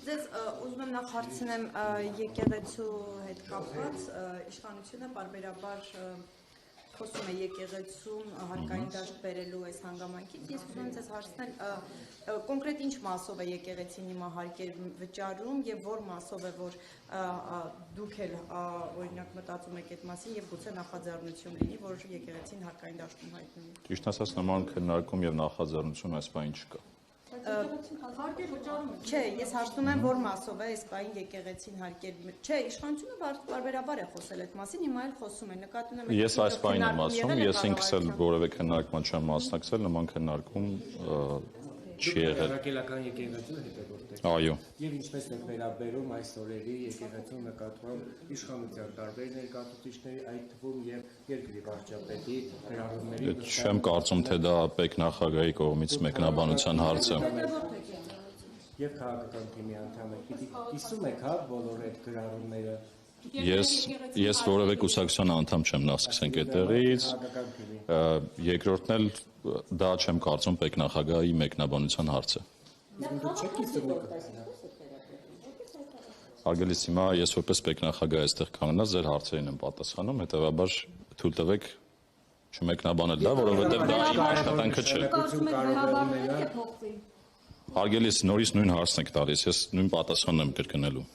Ձեզ ուզում եմ նախ հարցնեմ եկեղեցու հետ կապված, իշխանությունը պարբերաբար խոսում է եկեղեցում հարկային դաշտ բերելու այս հանգամանքից, ես ուզում եմ ձեզ հարցնել կոնկրետ ինչ մասով է եկեղեցին հիմա հարկեր վճարում եւ որ մասով է որ դուք էլ օրինակ մտածում եք այդ մասին եւ գուցե նախաձեռնություն լինի, որ եկեղեցին հարկային դաշտում հայտնվի։ Ճիշտ ասած նման քննարկում եւ նախաձեռնություն այս բան չկա։ Չէ, ես հարցնում եմ որ մասով է այս բային եկեղեցին հարկեր, չէ, իշխանությունը բարբերաբար է խոսել այդ մասին, հիմա էլ խոսում է, նկատի ունեմ։ Ես այս բանին եմ ասում, ես ինքս էլ որևէ քննարկման չեմ մասնակցել, նման քննարկում չի եղել։ Հրակելական եկեղեցու հետևորդ։ Այո։ Եվ ինչպես եք վերաբերում այս օրերի եկեղեցու նկատմամբ իշխանության տարբեր ներկայացուցիչների, այդ թվում եւ երկրի վարչապետի հրավերների։ Չեմ կարծում, թե դա պետք նախագահի կողմից մեկնաբանության հարց է։ Եվ քաղաքական թիմի անդամ եք, պիտի կիսում եք, հա, բոլոր այդ գրառումները։ Ես որևէ կուսակցության անդամ չեմ, նախ սկսենք այդտեղից։ Երկրորդն էլ դա չեմ կարծում պետք նախագահի մեկնաբանության հարց է։ Հարգելիս, հիմա ես որպես պետնախագահ այստեղ կանգնած ձեր հարցերին եմ պատասխանում, հետևաբար թույլ տվեք չմեկնաբանել դա, որովհետև դա իմ աշխատանքը չէ։ Հարգելիս, նորից նույն հարցն եք տալիս, ես նույն պատասխանն եմ կրկնելու։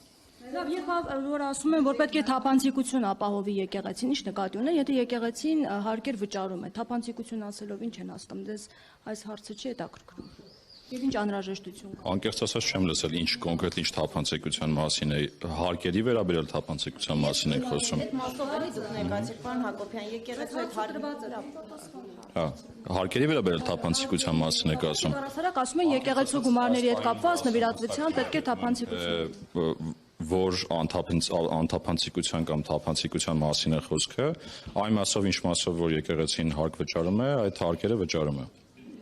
Լավ, երբ որ ասում են, որ պետք է թափանցիկություն ապահովի եկեղեցին, ինչ նկատի ունեն, եթե եկեղեցին հարկեր վճարում է, թափանցիկություն ասելով ինչ են հասկանում, դες այս հարցը չի հետաքրքրում։ Եվ ինչ անհրաժեշտություն կա։ Անկեղծ ասած չեմ լսել ինչ կոնկրետ ինչ թափանցիկության մասին է, հարկերի վերաբերյալ թափանցիկության մասին եք խոսում։ Այդ մասով էլի դուք ներկայացեք, պարոն Հակոբյան, եկեղեցու այդ Հա, հարկերի վերաբերյալ թափանցիկության մասին եք ասում։ Առասարակ ասում են եկեղեցու գումարների հետ կապված նվիրատվության պետք է թափանցիկություն։ Որ անթափանցիկության կամ թափանցիկության մասին է խոսքը, այն մասով ինչ մասով որ եկեղեցին հարկ վճարում է, այդ հարկերը վճարում է։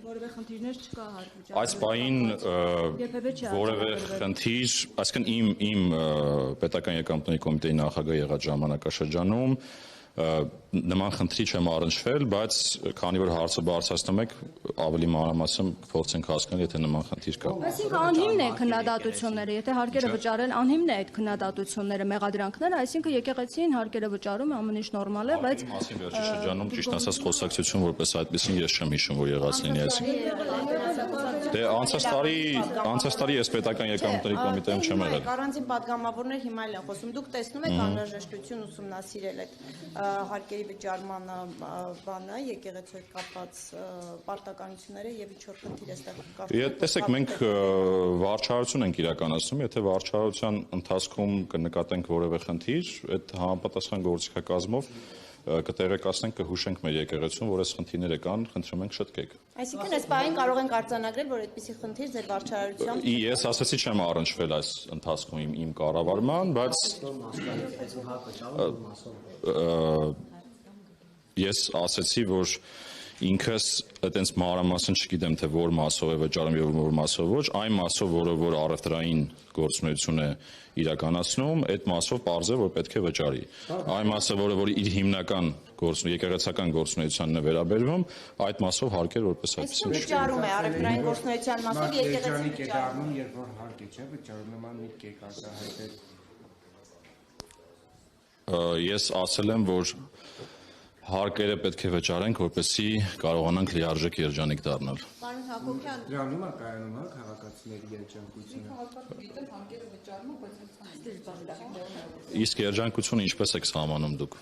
Որևէ խնդիրներ չկա հարկ վճարում։ Այս պահին որևէ խնդիր, այսինքն իմ պետական եկամուտների կոմիտեի նախագահ եղած ժամանակաշրջանում նման խնդրի չեմ առնչվել, բայց քանի որ հարցը բարձրացնում եք, ավելի մանրամասն փորձենք հասկանալ, եթե նման խնդիր կա։ Այսինքն անհիմն է քննադատությունները, եթե հարկերը վճարեն, անհիմն է այդ քննադատությունները, մեղադրանքները, այսինքն եկեղեցին հարկերը վճարում է, ամեն ինչ նորմալ է, բայց Մասին վերջի շրջանում ճիշտ ասած խոսակցություն որպես այդպեսին ես չեմ հիշում, որ եղած լինի այսինքն։ Դե անցած տարի ես պետական եկամուտների կոմիտեում չեմ եղել։ Առանձին պատգամավորներ հիմա էլ են խոսում, դուք տեսնում եք անհրաժեշտություն ուսումնասիրել այդ հարկերի վճարման բանը, եկեղեցու հետ կապված պարտականությունները եւ ինչ որ խնդիր է ստեղ կապված։ Տեսեք, մենք վարչարություն ենք իրականացնում, եթե վարչարության ընթացքում կնկատենք որևէ խնդիր, այդ համապատասխան գործիքակազմով կտեղեկացնենք, կհուշենք մեր եկեղեցուն, որ այս խնդիրները կան, խնդրում ենք շտկեք։ Այսինքն այս բանին կարող ենք արձանագրել, որ այդպիսի խնդիր ձեր վարչարարությամբ Ես ասացի չեմ առնչվել այս ընթացքում իմ կառավարման, բայց ես ասացի, որ ինքս այտենց մանրամասն չգիտեմ, թե որ մասով է վճարում եւ որ մասով ոչ, այն մասով, որ առևտրային գործունեություն է իրականացնում, այդ մասով պարզ է, որ պետք է վճարի։ Այն մասը, որ իր հիմնական եկեղեցական գործունեությանն է վերաբերվում, այդ մասով հարկեր որպես այդպեսին վճարում է առևտրային գործունեության մասով եկեղեցին վճարում, երբ որ հարկի չէ վճարում, նման միտք եք արտահայտել։ Ես ասել եմ, որ հարկերը պետք է վճարենք, որպեսզի կարողանանք լիարժեք երջանիկ դառնալ։ Պարոն Հակոբյան, Դրանում է կայանում, հա, քաղաքացիների երջանկությունը։ Իսկ երջանկությունը ինչպես եք սահմանում դուք։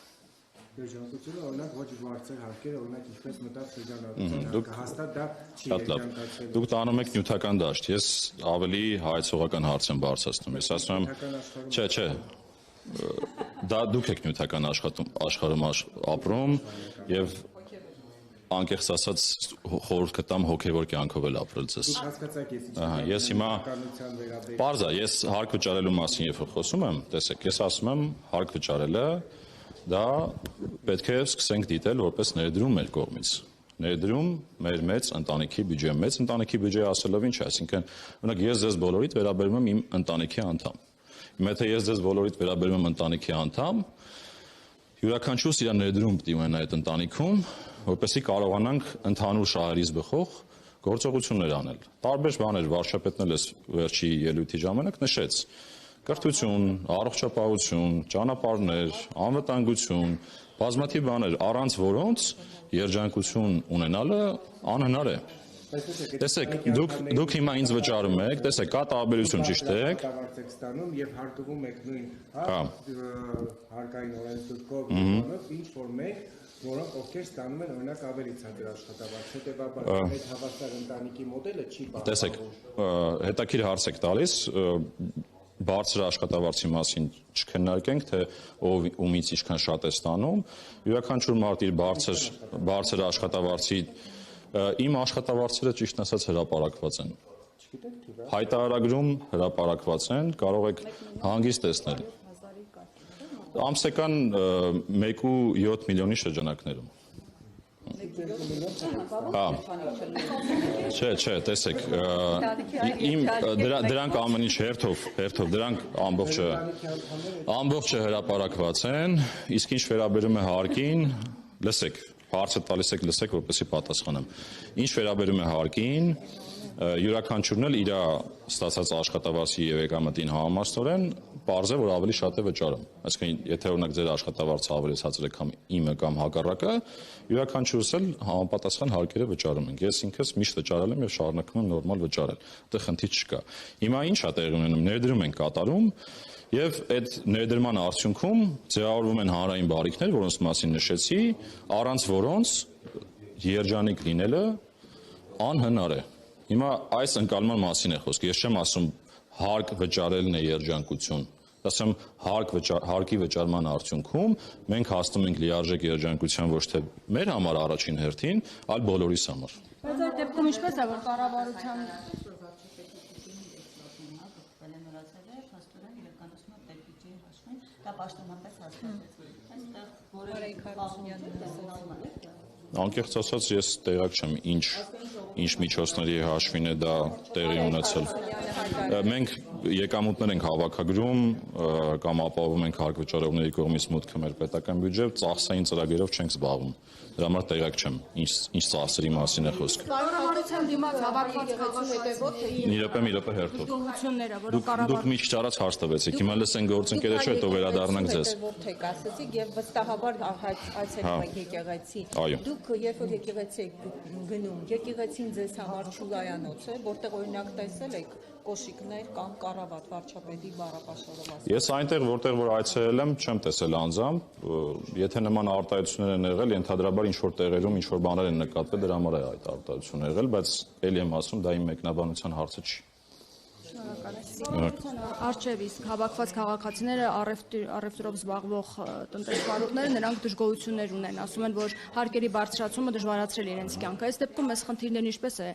Երջանկությունը օրինակ ոչ բարձր հարկեր, օրինակ ինչպես մտավ շրջանառության, հաստատ դա չի երջանկացել։ Դուք տանում եք նյութական դաշտ, ես ավելի հայեցողական հարց եմ բարձրացնում, ես ասում եմ, չէ, դա դուք եք նյութական աշխարհում ապրում եւ անկեղծ ասած խորհուրդ կտամ հոգեվոր կյանքով էլ ապրել ձեզ։ Ես հիմա պարզ է, ես հարկ վճարելու մասին երբ խոսում եմ, տեսեք, ես ասում եմ հարկ վճարելը դա պետք է սկսենք դիտել որպես ներդրում մեր կողմից։ Ներդրում մեր մեծ ընտանիքի բյուջե, մեծ ընտանիքի բյուջե ասելով ինչ է, այսինքն օրինակ ես ձեզ բոլորիդ վերաբերում եմ իմ ընտանիքի անդամ։ Եթե ես ձեզ բոլորիդ վերաբերում եմ ընտանիքի անդամ, յուրաքանչյուրս իր ներդրում պետք է ունենա այդ ընտանիքում, որպեսզի կարողանանք ընդհանուր շահերից բխող գործողություններ անել։ Տարբեր բաներ վարչապետն էլ էս վերջի ելույթի ժամանակ նշեց. կրթություն, առողջապահություն, ճանապարհներ, անվտանգություն, բազմաթիվ բաներ, առանց որոնց երջանկություն ունենալը անհնար է։ Տեսեք, դուք հիմա ինձ վճարում եք, տեսեք, կա տարբերություն, ճիշտ է։ Եք ստանում եւ հարկվում եք նույն հարկային օրենսգրքով ինչ որ մեկ, որոնք ովքեր ստանում են օրինակ ավելի ցածր աշխատավարձ, հետեւաբար այդ հավասար ընտանիքի մոդելը չի բաղկացնում։ Տեսեք, հետաքրքիր հարց եք տալիս, բարձր աշխատավարձի մասին չքննարկենք, թե ով ումից ինչքան շատ է ստանում, յուրաքանչյուր մարդ իր բարձր աշխատավարձի իմ աշխատավարձերը ճիշտ ասած հրապարակված են։ Հայտարարագրում հրապարակված են, կարող եք հանգիստ տեսնել։ Ամսական 1.7 միլիոնի շրջանակներում։ Չէ, տեսեք, դրանք ամեն ինչ հերթով, դրանք ամբողջը հրապարակված են, իսկ ինչ վերաբերում է հարկին, լսեք, հարցը տալիս եք, լսեք, որպեսզի պատասխանեմ։ Ինչ վերաբերում է հարկին, յուրաքանչյուրն էլ իր ստացած աշխատավարձի եւ եկամտին համեմատորեն պարզ է, որ ավելի շատ է վճարում։ Այսինքն, եթե օրինակ ձեր աշխատավարձը ավելի ցածր է կամ իմը կամ հակառակը, յուրաքանչյուրս էլ համապատասխան հարկերը վճարում ենք։ Ես ինքս միշտ վճարել եմ եւ շարունակում եմ նորմալ վճարել։ Այդտեղ խնդիր չկա։ Հիմա ինչ է տեղի ունենում, ներդրում ենք կատարում եւ այդ ներդրման արդյունքում ձևավորվում են հանրային բարիքներ, որոնց մասին նշեցի, առանց որոնց երջանիկ լինելը անհնար է։ Հիմա այս ընկալման մասին է խոսքը։ Ես չեմ ասում հարկ վճարելն է երջանկություն։ Ասեմ հարկի վճարման արդյունքում մենք հասնում ենք լիարժեք երջանկության ոչ թե մեր համար առաջին հերթին, այլ բոլորիս համար։ Բայց այդ դեպքում ինչպես է որ կառավարության Անկեղծ ասած ես տեղակ չեմ ինչ միջոցների հաշվին է դա տեղի ունեցել։ Մենք եկամուտներ ենք հավաքագրում կամ ապահովում ենք հարկ վճարողների կողմից մուտքը մեր պետական բյուջե, ծախսային ծրագրերով չենք զբաղվում։ Դրա համար տեղակ չեմ ինչ ծախսերի մասին է խոսքը։ կառավարության դիմաց հավաքված հետևոտ Մի րոպե հերթով։ դողությունները, որոնք Դուք մի քիչ առաջ հարց տվեցիք, հիմա լսենք գործընկերը չէ, հետո վերադառնանք ձեզ։ Որթեք ասեցիք եւ վստահաբար այցելում եք եկեղեցի։ Դուք երբ որ եկեղեցի եք գնում, եկեղեցին ձեզ համար ճուլայանոց է, որտեղ օրինակ տեսել եք կոշիկներ կամ կառավատ վարչապետի բառապաշարով ասած։ Ես այնտեղ որտեղ որ այցելել եմ, չեմ տեսել անձամբ, եթե նման արտահայտություններ են եղել, ենթադրաբար ինչ որ տեղերում ինչ որ բաներ են նկատվել, դրա համար է այդ արտահայտությունները եղել, բայց ելի եմ ասում, դա իմ մեկնաբանության հարցը չի։ Արչև իսկ հավաքված քաղաքացիները առևտրով զբաղվող տնտեսվարողները նրանք դժգոհություններ ունեն, ասում են, որ հարկերի բարձրացումը դժվարացրել իրենց կյանքը։ Այս դեպքում այս խնդիրներն ինչպես է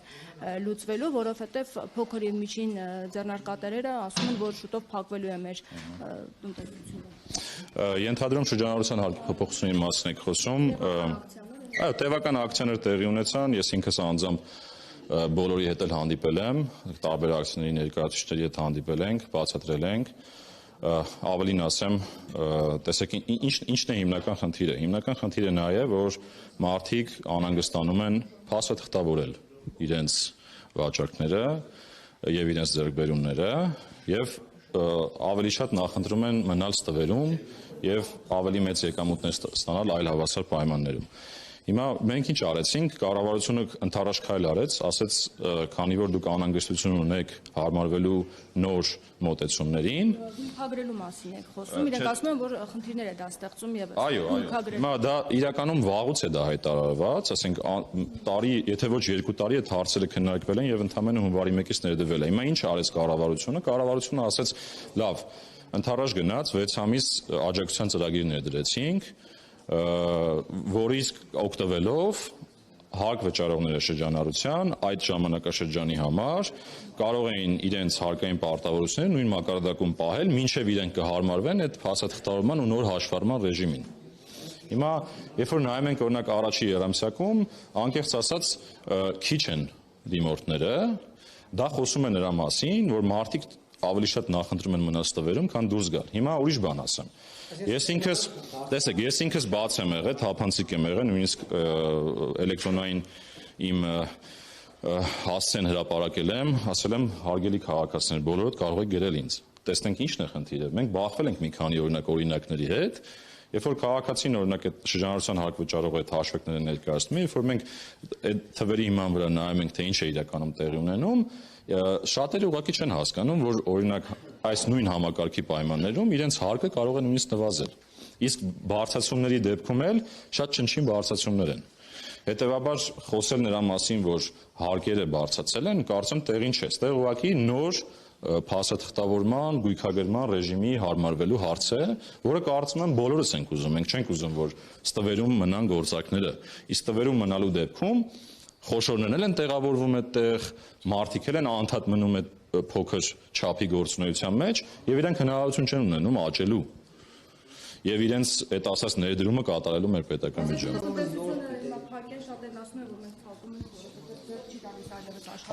լուծվելու, որովհետև փոքր եւ միջին ձեռնարկատերերը ասում են, որ շուտով փակվելու է մեր տնտեսությունը։ Ենթադրում շրջանառության հարկի փոփոխությունների մասին եք խոսում։ Այո, տևական ակցիաներ տեղի ունեցան, ես ինքս անձամբ բոլորի հետ էլ հանդիպել եմ, տարբեր ակցիաների ներկայացուցիչների հետ հանդիպել ենք, բացատրել ենք, ավելին ասեմ, տեսեք ինչն է հիմնական խնդիրը։ Հիմնական խնդիրը նա է, որ մարդիկ անհանգստանում են փաստաթղթավորել իրենց վաճառքները եւ իրենց ձեռքբերումները եւ ավելի շատ նախընտրում են մնալ ստվերում եւ ավելի մեծ եկամուտներ ստանալ այլ հավասար պայմաններում։ Հիմա մենք ինչ արեցինք, կառավարությունը ընդառաջ քայլ արեց, ասեց, քանի որ դուք անհանգստություն ունեք հարմարվելու նոր մոտեցումներին, Հագրելու մասին եք խոսում, իրենք ասում են, որ խնդիրներ է դա ստեղծում եւ Այո, հիմա դա իրականում վաղուց է դա հայտարարված, ասենք տարի, եթե ոչ 2 տարի այդ հարցերը քննարկվել են եւ ընդամենը հունվարի 1-ից ներդրվել է։ Հիմա ինչ արեց կառավարությունը, կառավարությունը ասեց, լավ, ընդառաջ գնաց 6 ամիս աջակցության ծրագիր ներդրեցինք, որից օգտվելով հարկ վճարողները շրջանառության այդ ժամանակաշրջանի համար կարող էին իրենց հարկային պարտավորությունները նույն մակարդակում պահել, մինչև իրենք կհարմարվեն այդ փաստաթղթավորման ու նոր հաշվառման ռեժիմին։ Հիմա, երբ որ նայում ենք օրինակ առաջի երամսյակում, անկեղծ ասած քիչ են դիմորդները, դա խոսում է նրա մասին, որ մարդիկ ավելի շատ նախընտրում են մնալ ստվերում, քան դուրս գալ։ Հիմա ուրիշ բան ասեմ։ Ես ինքս բաց եմ եղել, թափանցիկ եմ եղել, նույնիսկ էլեկտրոնային իմ հասցեն հրապարակել եմ, ասել եմ հարգելի քաղաքացիներ, բոլորդ կարող եք գրել ինձ։ Տեսնենք ինչն է խնդիրը։ Մենք բախվել ենք մի քանի օրինակների հետ, երբ որ քաղաքացին օրինակ այդ շրջանառության հարկ վճարողը այդ հաշվեկները ներկայացնում է, երբ որ մենք այդ թվերի հիման վրա նայում ենք, թե ինչ է իրականում տեղի ունենում, շատերը ուղղակի չեն հասկանում, որ օրինակ այս նույն համակարգի պայմաններում իրենց հարկը կարող է նույնիսկ նվազել։ Իսկ բարձրացումների դեպքում էլ շատ չնչին բարձրացումներ են։ Հետևաբար խոսել նրա մասին, որ հարկերը բարձրացել են, կարծեմ տեղին չէ։ Այստեղ ուղղակի նոր փաստաթղթավորման, գույքագրման ռեժիմի հարմարվելու հարց է, որը կարծում եմ բոլորս ենք ուզում։ Մենք չենք ուզում, որ ստվերում մնան գործակները։ Իսկ ստվերում մնալու դեպքում խոշորներն են տեղավորվում այդտեղ, մարդիկ են անդադ մնում այդ փոքր չափի գործունեության մեջ եւ իրենք հնարավորություն չեն ունենում աճելու եւ իրենց այդ ասած ներդրումը կատարելու մեր պետական միջոցով։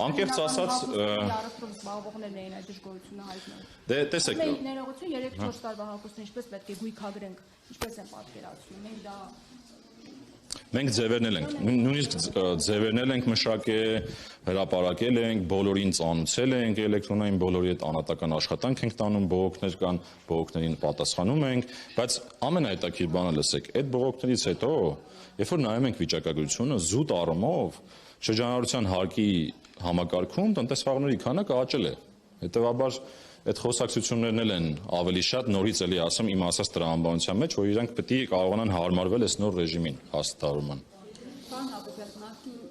Անկեղծ ասած, զբաղվողներն էին այդ դժգոհությունը հայտնել։ դե տեսեք, մենք ներողություն 3-4 տարվա հակոստն ինչպես պետք է գույքագրենք, ինչպես են պատկերացնում։ Մենք դա մենք ձևերնել ենք, նույնիսկ ձևերնել ենք մշակել, հրապարակել ենք, բոլորին ծանուցել ենք էլեկտրոնային, բոլորի հետ անհատական աշխատանք ենք տանում, բողոքներ կան, բողոքներին պատասխանում ենք, բայց ամենահետաքրքիր բանը լսեք, այդ բողոքներից հետո, երբ որ նայում ենք վիճակագրությունը, զուտ առումով շրջանառության հարկի համակարգում տնտեսվարների քանակը աճել է։ Հետևաբար այդ խոսակցություններն էլ են ավելի շատ նորից էլի ասեմ իմ ասած տրամաբանության մեջ, որ իրանք պետք է կարողանան հարմարվել այս նոր ռեժիմին հաստատարարման։ Պարոն Հակոբյան,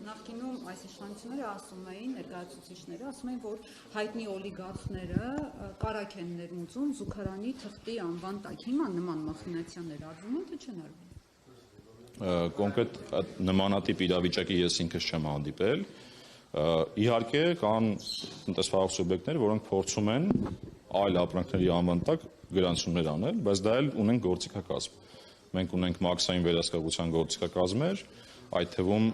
նախկինում այս իշխանությունները ասում էին, ներկայացուցիչները ասում էին, որ հայտնի օլիգարխները կարակ են ներմուծում զուգարանի թղթի անվան տակ։ Հիմա նման մախինացիաներ արվում են, թե չեն արվում։ Կոնկրետ նմանատիպ իրավիճակի ես ինքս չեմ հանդիպել։ Իհարկե կան տնտեսվարող սուբյեկտներ, որոնք փորձում են այլ ապրանքների անվան տակ գրանցումներ անել, բայց դա էլ ունենք գործիքակազմ։ Մենք ունենք մաքսային վերահսկողության գործիքակազմեր, այդ թվում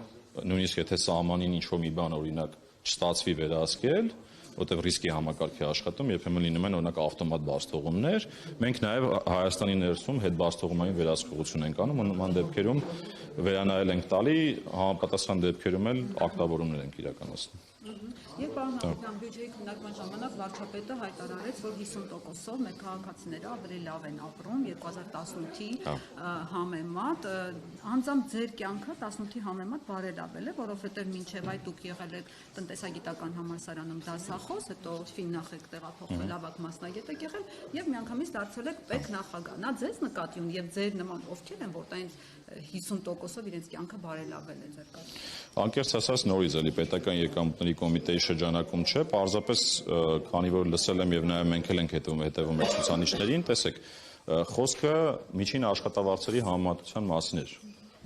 նույնիսկ եթե սահմանին ինչ-որ մի բան օրինակ չստացվի վերահսկել, որտեղ ռիսկի համակարգի աշխատում երբեմն լինում են օրինակ ավտոմատ բարձթողումներ, մենք նաև Հայաստանի ներսում հետբարձթողումային վերահսկողություն ենք անում, նման դեպքերում վերանայել ենք տալի, համապատասխան դեպքերում էլ ակտավորումներ ենք իրականացնում։ Եվ պարոն Հակոբյան, բյուջեի քննարկման ժամանակ վարչապետը հայտարարեց, որ 50%-ով մեր քաղաքացիները ավելի լավ են ապրում 2018-ի համեմատ, անձամբ ձեր կյանքը 18-ի համեմատ բարելավել է, որովհետև մինչև այդ դուք եղել եք տնտեսագիտական համալսարանում դասախոս, հետո ֆիննախ եք տեղափոխվել, ավագ մասնագետ եք եղել եւ միանգամից դարձել եք պետնախագահ։ Նա ձեզ նկատի ունի եւ ձեր նման ովքեր են, որ տենց 50%-ով իրենց կյանքը բարելավել է ձեր կարգ։ Անկեղծ ասած նորից էլի պետական եկամուտների կոմիտեի շրջանակում չէ, պարզապես քանի որ լսել եմ եւ նաեւ մենք էլ ենք հետևում այդ ցուցանիշներին, տեսեք, խոսքը միջին աշխատավարձերի համեմատության մասին էր,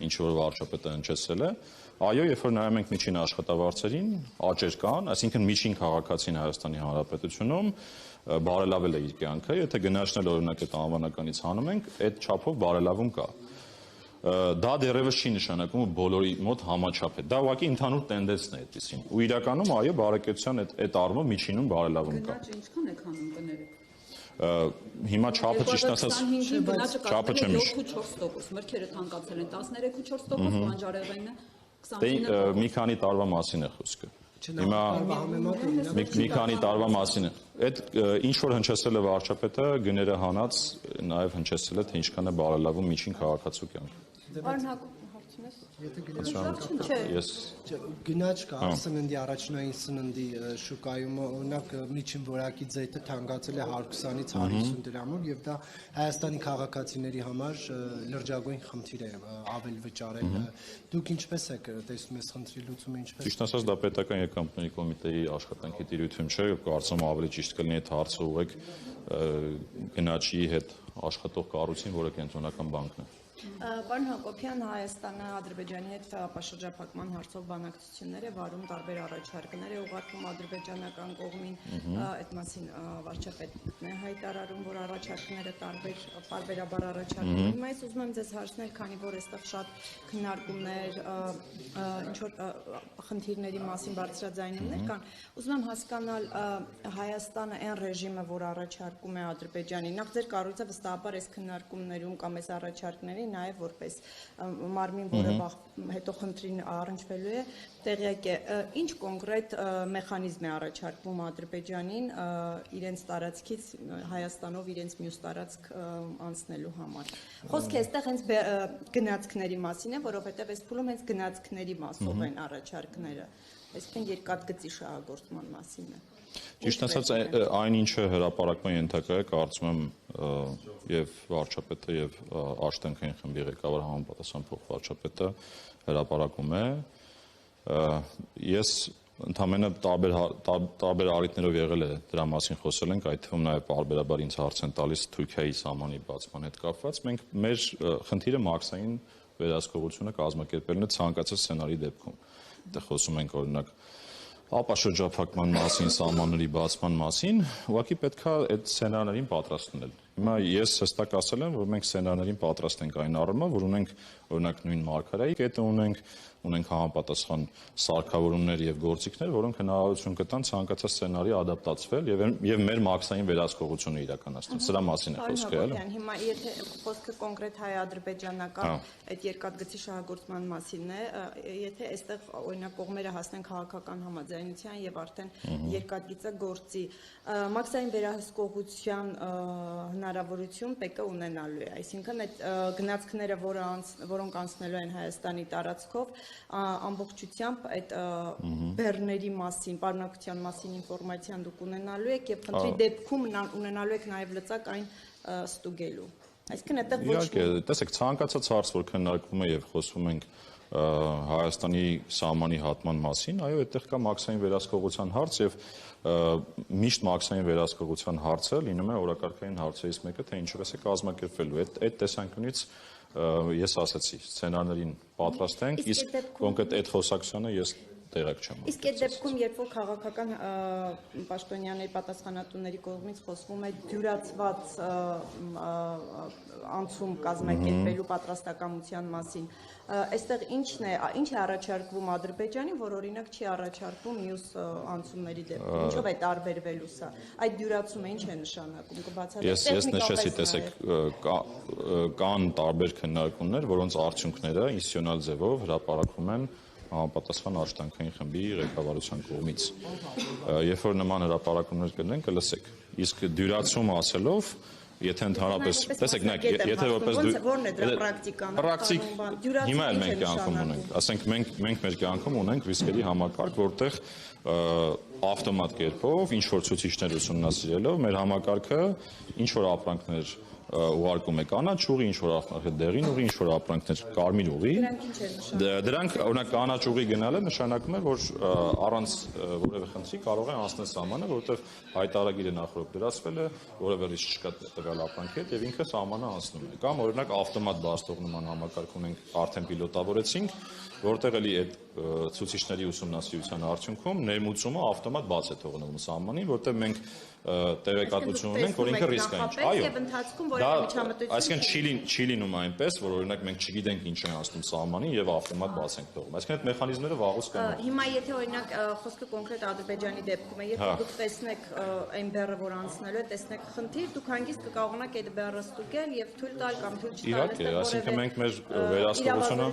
ինչ որ վարչապետը հնչեցրել է։ Այո, երբ որ նայում ենք միջին աշխատավարձերին, աճեր կան, այսինքն միջին քաղաքացին Հայաստանի Հանրապետությունում բարելավել է իր կյանքը, եթե գնահատել օրինակ այդ անվանականից հանում ենք, այդ չափով բարելավում կա։ Դա դեռևս չի նշանակում որ բոլորի մոտ համաչափ է։ Դա ուղղակի ընդհանուր տենդենսն է այդպեսին։ Ու իրականում այո, բարեկեցության այդ առումով միջինում բարելավում կա։ Գնաճը ինչքան եք հանում կներեք։ Հիմա չափը ճիշտ ասած չափը չեմ հիշում։ 7-4%, մրգերը թանկացել են 13-4%, բանջարեղենը 29%։ Դե մի քանի տարվա մասին է խոսքը։ Հիմա մի քանի տարվա մասին է։ Այդ ինչ որ հնչեցել է վարչապետը գները հանած նաև հնչեցել է թե ինչքան է բարելավում միջին քաղաքացու կյանքը։ Պարոն Հակոբյան, հարցնես։ Ես գնաճ կա սննդի առաջնային սննդի շուկայում օրինակ միջին որակի ձեթը թանկացել է 120-ից 150 դրամով եւ դա Հայաստանի քաղաքացիների համար լրջագույն խնդիր է ավել վճարել։ Դուք ինչպես եք տեսնում այս խնդրի լուծումը ինչպես։ Ճիշտ ասած դա պետական եկամուտների կոմիտեի աշխատանքի տիրույթում չէ, կարծում ավելի ճիշտ կլինի այդ հարցը ուղղեք գնաճի հետ աշխատող կառույցին, որը կենտրոնական բանկն է։ Պարոն Հակոբյան, Հայաստանը Ադրբեջանի հետ ապաշրջափակման հարցով բանակցություններ է վարում, տարբեր առաջարկներ է ուղարկում ադրբեջանական կողմին, այդ մասին վարչապետն է հայտարարում, որ առաջարկները տարբերաբար առաջարկում են։ Հիմա ես ուզում եմ ձեզ հարցնել, քանի որ այստեղ շատ քննարկումներ, ինչ որ խնդիրների մասին բարձրաձայնումներ կան, ուզում եմ հասկանալ Հայաստանը այն ռեժիմը, որ առաջարկում է Ադրբեջանին, նախ ձեր կառույցը վստահաբար այս քննարկումներում կամ այս առաջարկներին նաև որպես մարմին, որը հետո խնդրին առնչվելու է, տեղյակ է, ինչ կոնկրետ մեխանիզմ է առաջարկվում Ադրբեջանին իրենց տարածքից Հայաստանով իրենց մյուս տարածք անցնելու համար։ Խոսքը այստեղ հենց գնացքների մասին է, որովհետև այս փուլում հենց գնացքների մասով են առաջարկները, այսինքն երկաթգծի շահագործման մասին է։ Ճիշտ ասած, այն ինչը հրապարակման ենթակա է, կարծում եմ եւ վարչապետը եւ Աշտանքային խմբի ղեկավար համապատասխան փոխվարչապետը հրապարակում է։ Ես ընդհանրապես տարբեր առիթներով եղել է դրա մասին խոսել ենք, այդ թվում նաև բարբերաբար ինձ հարց են տալիս Թուրքիայի սահմանի բացման հետ կապված։ Մենք մեր խնդիրը մաքսային վերահսկողությունը կազմակերպելն է ցանկացած սցենարի դեպքում։ Այդտեղ խոսում ենք օրինակ ապաշրջափակման մասին, սահմանների բացման մասին, ուղղակի պետք է այդ սցենարներին պատրաստ լինել։ Հիմա ես հստակ ասել եմ, որ մենք սցենարներին պատրաստ ենք այն առումով, որ ունենք օրինակ նույն մարգարայի կետը ունենք համապատասխան սարքավորումներ եւ գործիքներ, որոնք հնարավորություն կտան ցանկացած սցենարի ադապտացվել եւ մեր մաքսային վերահսկողությունը իրականացնել։ Սրա մասին է խոսքը, էլի։ Հիմա եթե խոսքը կոնկրետ հայ-ադրբեջանական այդ երկաթգծի շահագործման մասինն է, եթե այստեղ օրինակ կողմերը հասնեն քաղաքական համաձայնության եւ արդեն երկաթգիծը գործի, մաքսային վերահսկողության հնարավորություն ՊԿ ունենալու է, այսինքն այդ գնացքները, որոնք անցնելու են Հայաստանի տարածքով, ամբողջությամբ այդ բեռների մասին, պարունակության մասին ինֆորմացիան դուք ունենալու եք եւ խնդրի դեպքում ունենալու եք նաեւ լծակ այն ստուգելու։ Այսինքն այդտեղ ոչ մի տեսեք, ցանկացած հարց, որ քննարկվում է եւ խոսում ենք Հայաստանի սահմանի հատման մասին, այո, այդտեղ կա մաքսային վերահսկողության հարց եւ միշտ մաքսային վերահսկողության հարցը լինում է օրակարգային հարցերից մեկը, թե ինչպես է կազմակերպվելու։ Այդ տեսանկյունից ես ասացի, սցենարներին պատրաստ ենք, իսկ կոնկրետ այդ խոսակցությանը ես տեղակ չեմ։ Իսկ այդ դեպքում, երբ որ քաղաքական պաշտոնյաների պատասխանատուների կողմից խոսվում է դյուրացված անցում կազմակերպելու պատրաստակամության մասին, այստեղ ինչ է առաջարկվում Ադրբեջանին, որ օրինակ չի առաջարկվում մյուս անցումների դեպքում, ինչով է տարբերվելու սա, այդ դյուրացումը ինչ է նշանակում, կբացատրեք։ Ես նշեցի, տեսեք, կան տարբեր քննարկումներ, որոնց արդյունքները ինստիտուցիոնալ ձևով հրապարակվում են համապատասխան Աշտանքային խմբի ղեկավարության կողմից։ Երբ որ նման հրապարակումներ կլինեն, կլսեք։ Իսկ դյուրացում ասելով, եթե ընդհանրապես, տեսեք, եթե որպես որն է դրա պրակտիկան, հիմա էլ մենք կյանքում ունենք, ասենք մենք մեր կյանքում ունենք ռիսկերի համակարգ, որտեղ ավտոմատ կերպով ինչ որ ցուցիչներ ուսումնասիրելով մեր համակարգը ինչ որ ապրանքներ ուղարկում է կանաչ ուղի, ինչ որ ապրանքներ դեղին ուղի, ինչ որ ապրանքներ կարմիր ուղի։ Դրանք օրինակ կանաչ ուղի գնալը նշանակում է, որ առանց որևէ խնդրի կարող է անցնել սահմանը, որովհետև հայտարարագիրը նախորդ դրացվել է, որևէ ռիսկ չկա տվյալ ապրանքի հետ եւ ինքը սահմանը անցնում է։ Կամ օրինակ ավտոմատ բարձրողնման համակարգ ունենք, արդեն պիլոտավորեցինք, որտեղ էլի այդ ցուցիչների ուսումնասիրության արդյունքում ներմուծումը ավտոմատ բաց է թողնվում սահմանին, որտեղ մենք տեղեկատվություն ունենք, որ ինքը ռիսկ է։ Այո։ Այսինքն չի լինում այնպես, որ օրինակ մենք չգիտենք ինչ է անցնում սահմանին եւ ավտոմատ բաց ենք թողում։ Այսինքն այդ մեխանիզմները վաղուց կան։ Հիմա եթե օրինակ խոսքը կոնկրետ Ադրբեջանի դեպքում է, եթե դուք տեսնեք այն բեռը, որ անցնելու է, տեսնեք խնդիր, դուք հանգիստ կկարողանաք այդ բեռը ստուգել եւ թույլ տալ կամ թույլ չտալ։ Իհարկե, այսինքն մենք մեր վերահսկողությունը,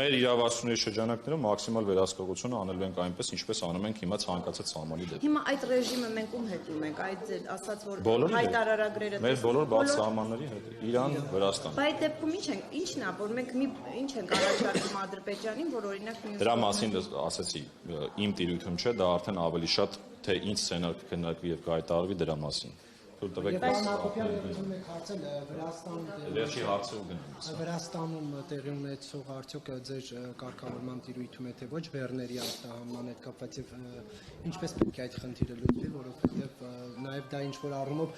մեր իրավասությունների շրջանակներում մաքսիմալ վերահսկողությունը անելու ենք այնպես, ինչպես անում ենք հիմա ցանկացած սահմանի դեպքում։ Հիմա այդ ռեժիմը մենք ում հետ ունենք, այդ ասած որ հայտարարագրերը մեր բոլոր բաց սահմանների հետ, Իրան, Վրաստան։ Բայց այդ դեպքում ինչն է, որ մենք ինչ ենք առաջարկում Ադրբեջանին, որ օրինակ դրա մասին ասացի, իմ տիրույթում չէ, դա արդեն ավելի շատ թե ինչ սցենար կքննարկվի եւ կհայտարարվի դրա մասին։ Վրաստանում տեղի ունեցող արդյոք ձեր կարգավորման տիրույթում է թե ոչ բեռների արտահանման հետ կապված եւ ինչպես պետք է այդ խնդիրը լուծվի, որովհետեւ նաեւ դա ինչ որ առումով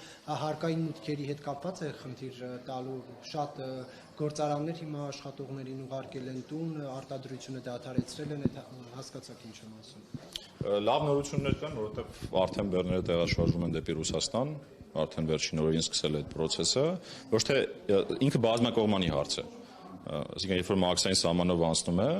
հարկային մուտքերի հետ կապված է խնդիր տալու շատ գործարաններ հիմա աշխատողներին ուղարկել են տուն, արտադրությունը դադարեցրել են, այդ հասկացաք ինչ եմ ասում։ Լավ նորություններ կան, որովհետեւ արդեն բեռները տեղաշարժվում են դեպի Ռուսաստան, արդեն վերջին օրերին սկսել է այդ process-ը, ոչ թե ինքը բազմակողմանի հարց է։ Այսինքն երբ որ մաքսային սահմանով անցնում է,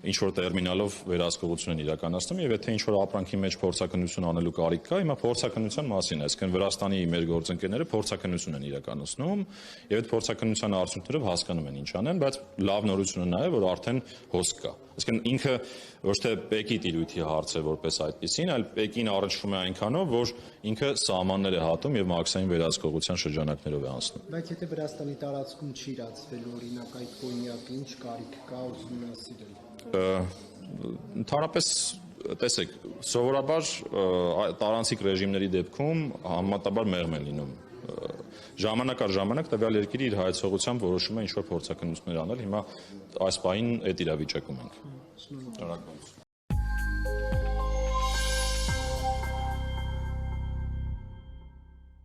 ինչ որ տերմինալով վերահսկողություն են իրականացնում եւ եթե ինչ որ ապրանքի մեջ փորձակնություն անելու կարիք կա, հիմա փորձակնության մասին, այսինքն Վրաստանի մեր գործընկերները փորձակնություն են իրականացնում եւ այդ փորձակնության արդյունքներով հասկանում են ինչ անեն, բայց լավ նորությունը նա է, որ արդեն հոսք կա։ Այսինքն ինքը ոչ թե Պեկի տիրույթի հարց է որպես այդպեսին, այլ Պեկին առնչվում է այնքանով, որ ինքը սահմաններ է հատում եւ մաքսային վերահսկողության շրջանակներով է անցնում։ Բայց եթե Վրաստանի տարածքում չի իրացվել օրինակ այդ կոնյակը, ինչ կարիք կա ուսումնասիրել։ Ընդհանրապես տեսեք, սովորաբար տարանցիկ ռեժիմների դեպքում համեմատաբար մեղմ են լինում։ Ժամանակ առ ժամանակ տվյալ երկիրը իր հայեցողությամբ որոշում է ինչ որ փորձակնություններ անել։ Հիմա այս պահին այդ իրավիճակում ենք։ Շնորհակալություն։